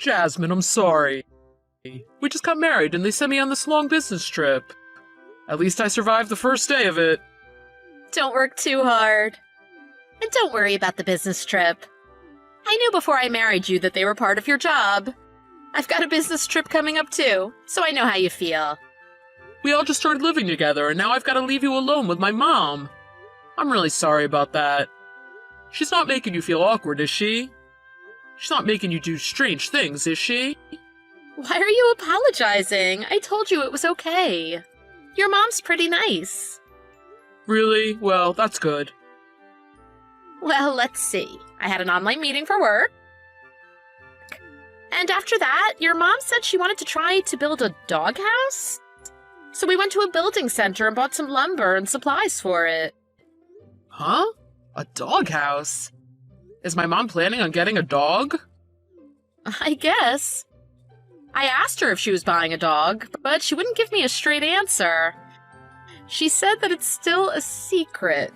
Jasmine, I'm sorry. We just got married and they sent me on this long business trip. At least I survived the first day of it. Don't work too hard. And don't worry about the business trip. I knew before I married you that they were part of your job. I've got a business trip coming up too, so I know how you feel. We all just started living together and now I've got to leave you alone with my mom. I'm really sorry about that. She's not making you feel awkward, is she? She's not making you do strange things, is she? Why are you apologizing? I told you it was okay. Your mom's pretty nice. Really? Well, that's good. Well, let's see. I had an online meeting for work. And after that, your mom said she wanted to try to build a doghouse. So we went to a building center and bought some lumber and supplies for it. Huh? A doghouse? Is my mom planning on getting a dog? I guess. I asked her if she was buying a dog, but she wouldn't give me a straight answer. She said that it's still a secret.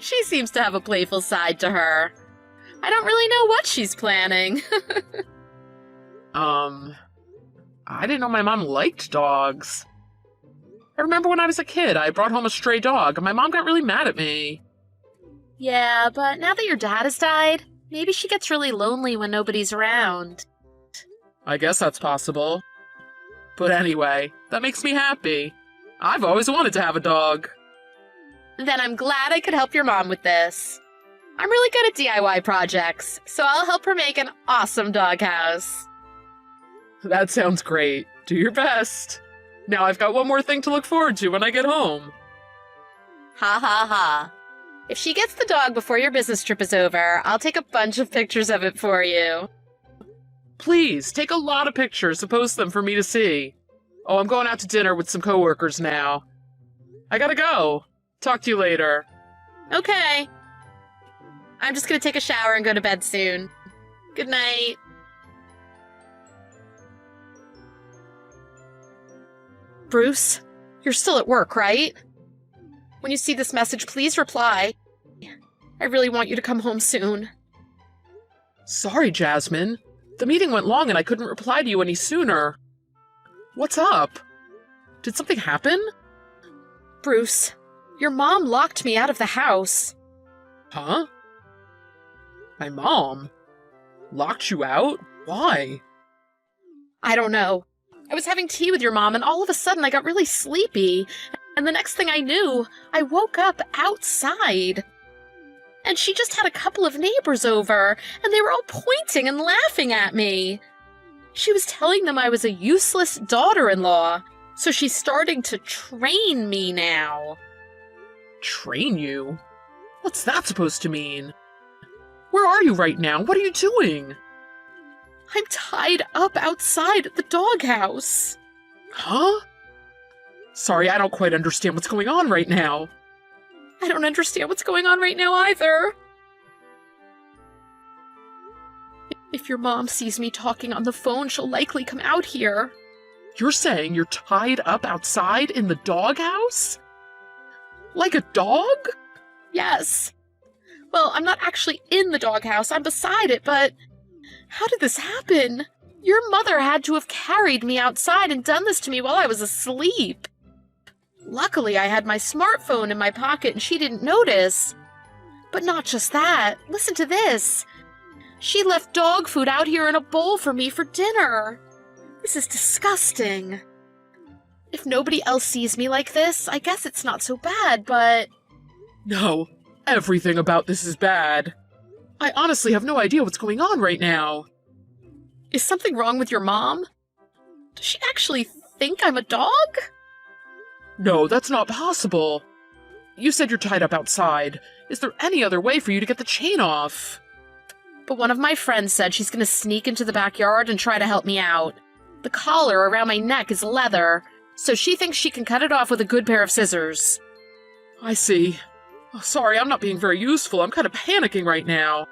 She seems to have a playful side to her. I don't really know what she's planning. I didn't know my mom liked dogs. I remember when I was a kid, I brought home a stray dog, and my mom got really mad at me. Yeah, but now that your dad has died, maybe she gets really lonely when nobody's around. I guess that's possible. But anyway, that makes me happy. I've always wanted to have a dog. Then I'm glad I could help your mom with this. I'm really good at DIY projects, so I'll help her make an awesome doghouse. That sounds great. Do your best. Now I've got one more thing to look forward to when I get home. Ha ha ha. If she gets the dog before your business trip is over, I'll take a bunch of pictures of it for you. Please, take a lot of pictures and post them for me to see. Oh, I'm going out to dinner with some coworkers now. I gotta go. Talk to you later. Okay. I'm just gonna take a shower and go to bed soon. Good night. Bruce, you're still at work, right? When you see this message, please reply. I really want you to come home soon. Sorry, Jasmine. The meeting went long and I couldn't reply to you any sooner. What's up? Did something happen? Bruce, your mom locked me out of the house. Huh? My mom? Locked you out? Why? I don't know. I was having tea with your mom and all of a sudden I got really sleepy. And the next thing I knew, I woke up outside. And she just had a couple of neighbors over, and they were all pointing and laughing at me. She was telling them I was a useless daughter-in-law, so she's starting to train me now. Train you? What's that supposed to mean? Where are you right now? What are you doing? I'm tied up outside the doghouse. Huh? Sorry, I don't quite understand what's going on right now. I don't understand what's going on right now either. If your mom sees me talking on the phone, she'll likely come out here. You're saying you're tied up outside in the doghouse? Like a dog? Yes. Well, I'm not actually in the doghouse, I'm beside it, but how did this happen? Your mother had to have carried me outside and done this to me while I was asleep. Luckily, I had my smartphone in my pocket and she didn't notice. But not just that. Listen to this. She left dog food out here in a bowl for me for dinner. This is disgusting. If nobody else sees me like this, I guess it's not so bad, but... No, everything about this is bad. I honestly have no idea what's going on right now. Is something wrong with your mom? Does she actually think I'm a dog? No, that's not possible. You said you're tied up outside. Is there any other way for you to get the chain off? But one of my friends said she's going to sneak into the backyard and try to help me out. The collar around my neck is leather, so she thinks she can cut it off with a good pair of scissors. I see. Oh, sorry, I'm not being very useful. I'm kind of panicking right now.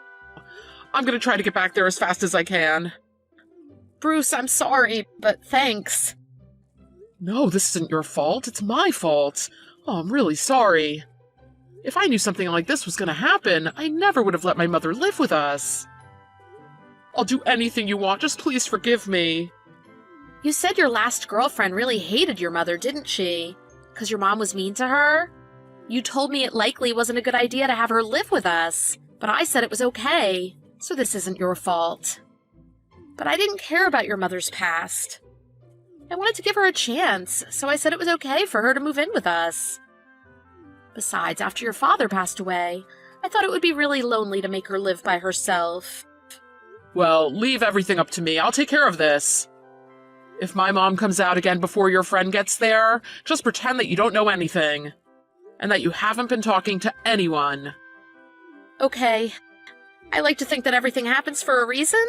I'm going to try to get back there as fast as I can. Bruce, I'm sorry, but thanks. No, this isn't your fault. It's my fault. Oh, I'm really sorry. If I knew something like this was going to happen, I never would have let my mother live with us. I'll do anything you want. Just please forgive me. You said your last girlfriend really hated your mother, didn't she? 'Cause your mom was mean to her? You told me it likely wasn't a good idea to have her live with us, but I said it was okay, so this isn't your fault. But I didn't care about your mother's past. I wanted to give her a chance, so I said it was okay for her to move in with us. Besides, after your father passed away, I thought it would be really lonely to make her live by herself. Well, leave everything up to me. I'll take care of this. If my mom comes out again before your friend gets there, just pretend that you don't know anything. And that you haven't been talking to anyone. Okay. I like to think that everything happens for a reason.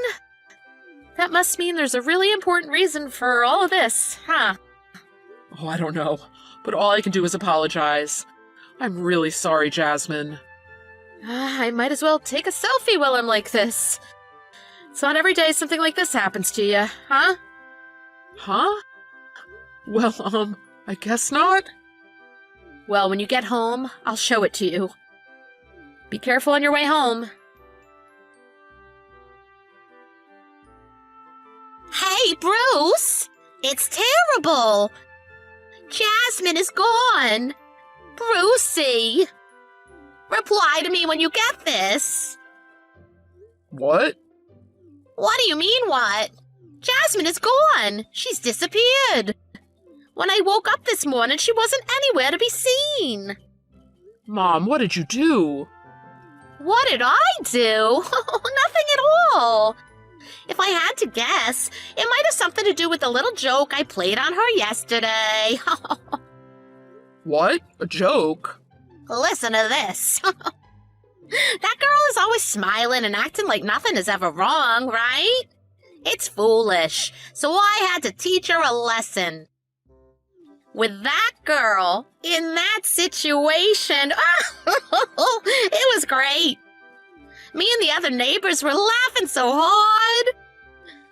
That must mean there's a really important reason for all of this, huh? Oh, I don't know. But all I can do is apologize. I'm really sorry, Jasmine. I might as well take a selfie while I'm like this. It's not every day something like this happens to you, huh? Huh? Well, I guess not. Well, when you get home, I'll show it to you. Be careful on your way home. Hey, Bruce! It's terrible! Jasmine is gone! Brucey! Reply to me when you get this! What? What do you mean, what? Jasmine is gone! She's disappeared! When I woke up this morning, she wasn't anywhere to be seen! Mom, what did you do? What did I do? Nothing at all! If I had to guess, it might have something to do with the little joke I played on her yesterday. What? A joke? Listen to this. That girl is always smiling and acting like nothing is ever wrong, right? It's foolish, so I had to teach her a lesson. With that girl, in that situation, it was great. Me and the other neighbors were laughing so hard.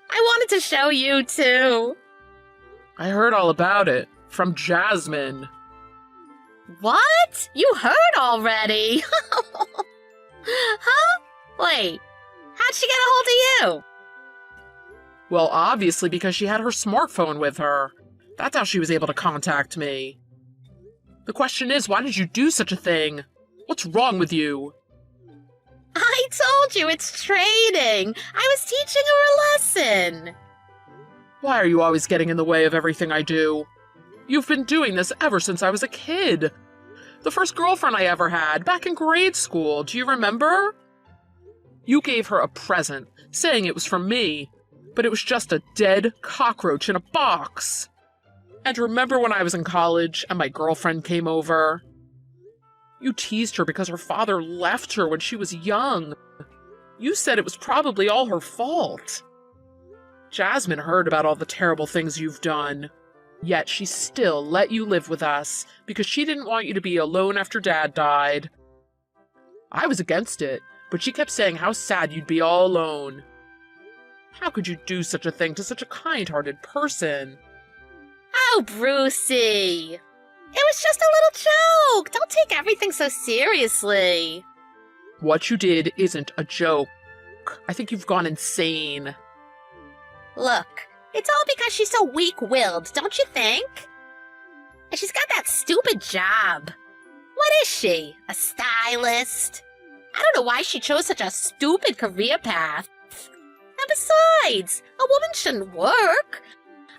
I wanted to show you, too. I heard all about it. From Jasmine. What? You heard already? Huh? Wait, how'd she get a hold of you? Well, obviously because she had her smartphone with her. That's how she was able to contact me. The question is, why did you do such a thing? What's wrong with you? I told you it's trading. I was teaching her a lesson. Why are you always getting in the way of everything I do? You've been doing this ever since I was a kid. The first girlfriend I ever had, back in grade school, do you remember? You gave her a present, saying it was from me, but it was just a dead cockroach in a box. And remember when I was in college and my girlfriend came over? You teased her because her father left her when she was young. You said it was probably all her fault. Jasmine heard about all the terrible things you've done. Yet she still let you live with us because she didn't want you to be alone after Dad died. I was against it, but she kept saying how sad you'd be all alone. How could you do such a thing to such a kind-hearted person? Oh, Brucey. It was just a little joke. Don't take everything so seriously. What you did isn't a joke. I think you've gone insane. Look, it's all because she's so weak-willed, don't you think? And she's got that stupid job. What is she? A stylist? I don't know why she chose such a stupid career path. And besides, a woman shouldn't work.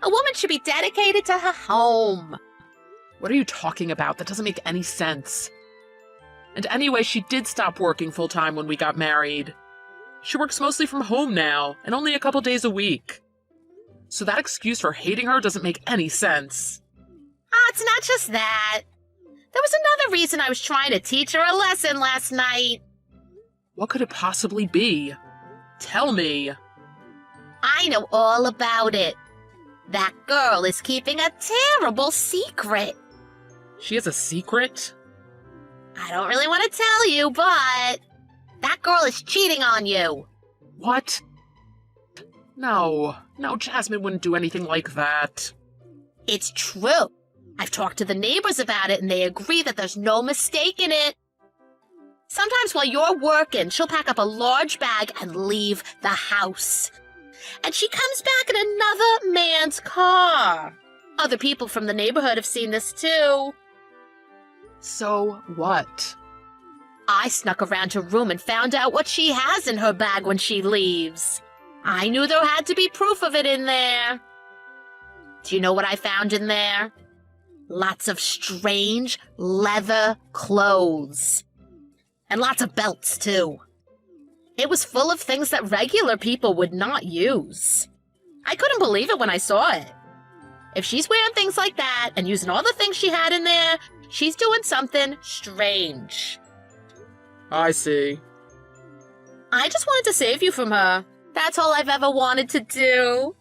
A woman should be dedicated to her home. What are you talking about? That doesn't make any sense. And anyway, she did stop working full-time when we got married. She works mostly from home now, and only a couple days a week. So that excuse for hating her doesn't make any sense. Oh, it's not just that. There was another reason I was trying to teach her a lesson last night. What could it possibly be? Tell me. I know all about it. That girl is keeping a terrible secret. She has a secret? I don't really want to tell you, but that girl is cheating on you. What? No, Jasmine wouldn't do anything like that. It's true. I've talked to the neighbors about it, and they agree that there's no mistake in it. Sometimes while you're working, she'll pack up a large bag and leave the house. And she comes back in another man's car. Other people from the neighborhood have seen this too. So what? I snuck around her room and found out what she has in her bag when she leaves. I knew there had to be proof of it in there. Do you know what I found in there? Lots of strange leather clothes. And lots of belts, too. It was full of things that regular people would not use. I couldn't believe it when I saw it. If she's wearing things like that and using all the things she had in there, she's doing something strange. I see. I just wanted to save you from her. That's all I've ever wanted to do.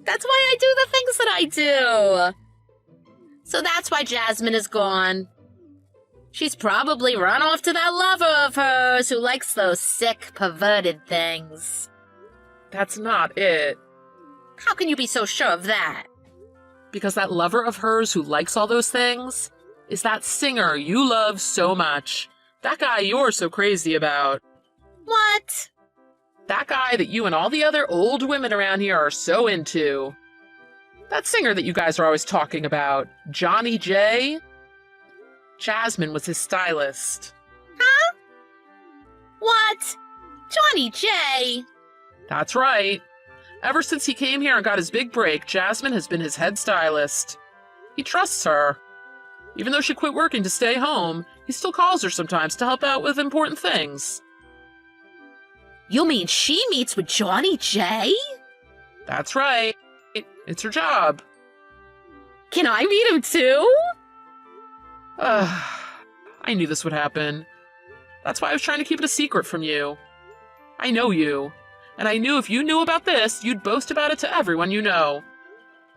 That's why I do the things that I do. So that's why Jasmine is gone. She's probably run off to that lover of hers who likes those sick, perverted things. That's not it. How can you be so sure of that? Because that lover of hers who likes all those things is that singer you love so much. That guy you're so crazy about. What? That guy that you and all the other old women around here are so into. That singer that you guys are always talking about, Johnny J. Jasmine was his stylist. Huh? What? Johnny J? That's right. Ever since he came here and got his big break, Jasmine has been his head stylist. He trusts her. Even though she quit working to stay home, he still calls her sometimes to help out with important things. You mean she meets with Johnny J? That's right. It's her job. Can I meet him too? I knew this would happen. That's why I was trying to keep it a secret from you. I know you, and I knew if you knew about this, you'd boast about it to everyone you know.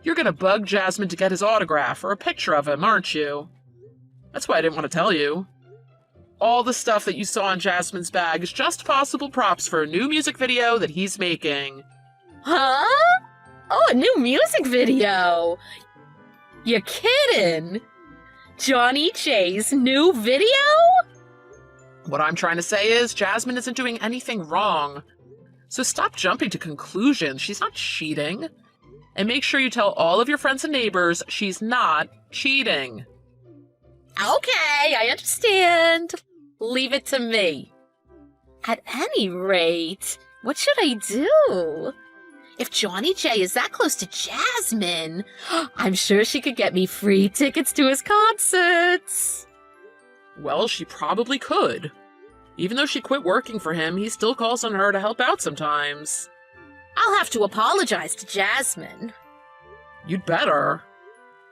You're gonna bug Jasmine to get his autograph or a picture of him, aren't you? That's why I didn't want to tell you. All the stuff that you saw in Jasmine's bag is just possible props for a new music video that he's making. Huh? Oh, a new music video? You're kidding? Johnny J's new video? What I'm trying to say is Jasmine isn't doing anything wrong. So stop jumping to conclusions. She's not cheating. And make sure you tell all of your friends and neighbors she's not cheating. Okay, I understand. Leave it to me. At any rate, what should I do? If Johnny J is that close to Jasmine, I'm sure she could get me free tickets to his concerts. Well, she probably could. Even though she quit working for him, he still calls on her to help out sometimes. I'll have to apologize to Jasmine. You'd better.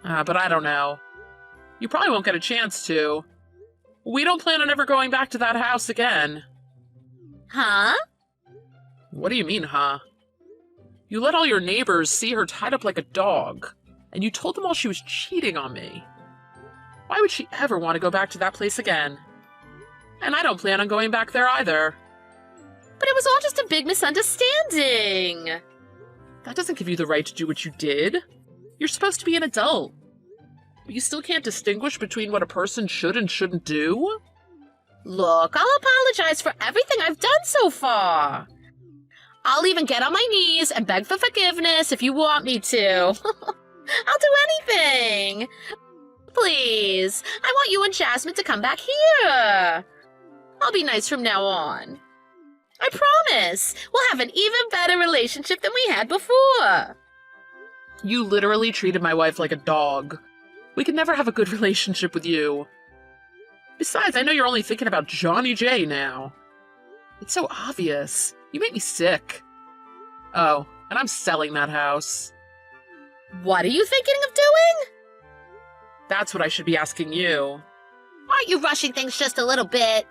But I don't know. You probably won't get a chance to. We don't plan on ever going back to that house again. Huh? What do you mean, huh? You let all your neighbors see her tied up like a dog, and you told them all she was cheating on me. Why would she ever want to go back to that place again? And I don't plan on going back there either. But it was all just a big misunderstanding. That doesn't give you the right to do what you did. You're supposed to be an adult. But you still can't distinguish between what a person should and shouldn't do? Look, I'll apologize for everything I've done so far. I'll even get on my knees and beg for forgiveness if you want me to. I'll do anything. Please, I want you and Jasmine to come back here. I'll be nice from now on. I promise. We'll have an even better relationship than we had before. You literally treated my wife like a dog. We could never have a good relationship with you. Besides, I know you're only thinking about Johnny J now. It's so obvious. You make me sick. Oh, and I'm selling that house. What are you thinking of doing? That's what I should be asking you. Aren't you rushing things just a little bit?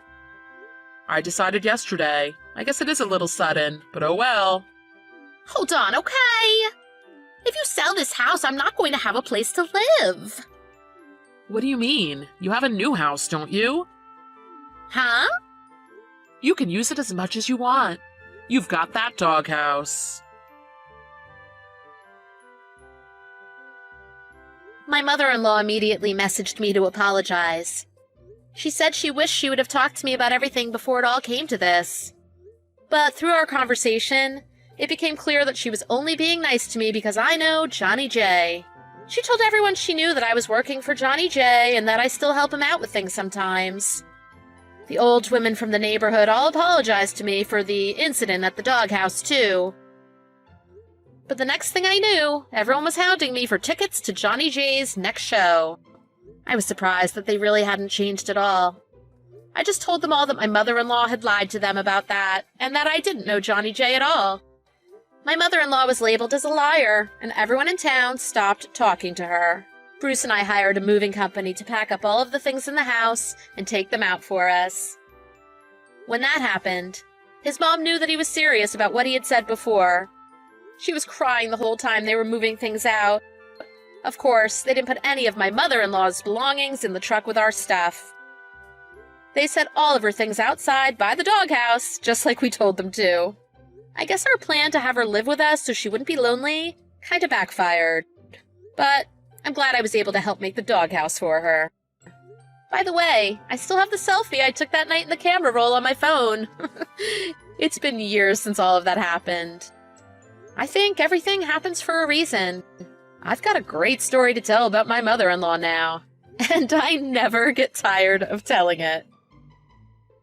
I decided yesterday. I guess it is a little sudden, but oh well. Hold on, okay? If you sell this house, I'm not going to have a place to live. What do you mean? You have a new house, don't you? Huh? You can use it as much as you want. You've got that doghouse. My mother-in-law immediately messaged me to apologize. She said she wished she would have talked to me about everything before it all came to this. But through our conversation, it became clear that she was only being nice to me because I know Johnny J. She told everyone she knew that I was working for Johnny J and that I still help him out with things sometimes. The old women from the neighborhood all apologized to me for the incident at the doghouse, too. But the next thing I knew, everyone was hounding me for tickets to Johnny J's next show. I was surprised that they really hadn't changed at all. I just told them all that my mother-in-law had lied to them about that, and that I didn't know Johnny J at all. My mother-in-law was labeled as a liar, and everyone in town stopped talking to her. Bruce and I hired a moving company to pack up all of the things in the house and take them out for us. When that happened, his mom knew that he was serious about what he had said before. She was crying the whole time they were moving things out. Of course, they didn't put any of my mother-in-law's belongings in the truck with our stuff. They set all of her things outside by the doghouse, just like we told them to. I guess our plan to have her live with us so she wouldn't be lonely kind of backfired. But I'm glad I was able to help make the doghouse for her. By the way, I still have the selfie I took that night in the camera roll on my phone. It's been years since all of that happened. I think everything happens for a reason. I've got a great story to tell about my mother-in-law now, and I never get tired of telling it.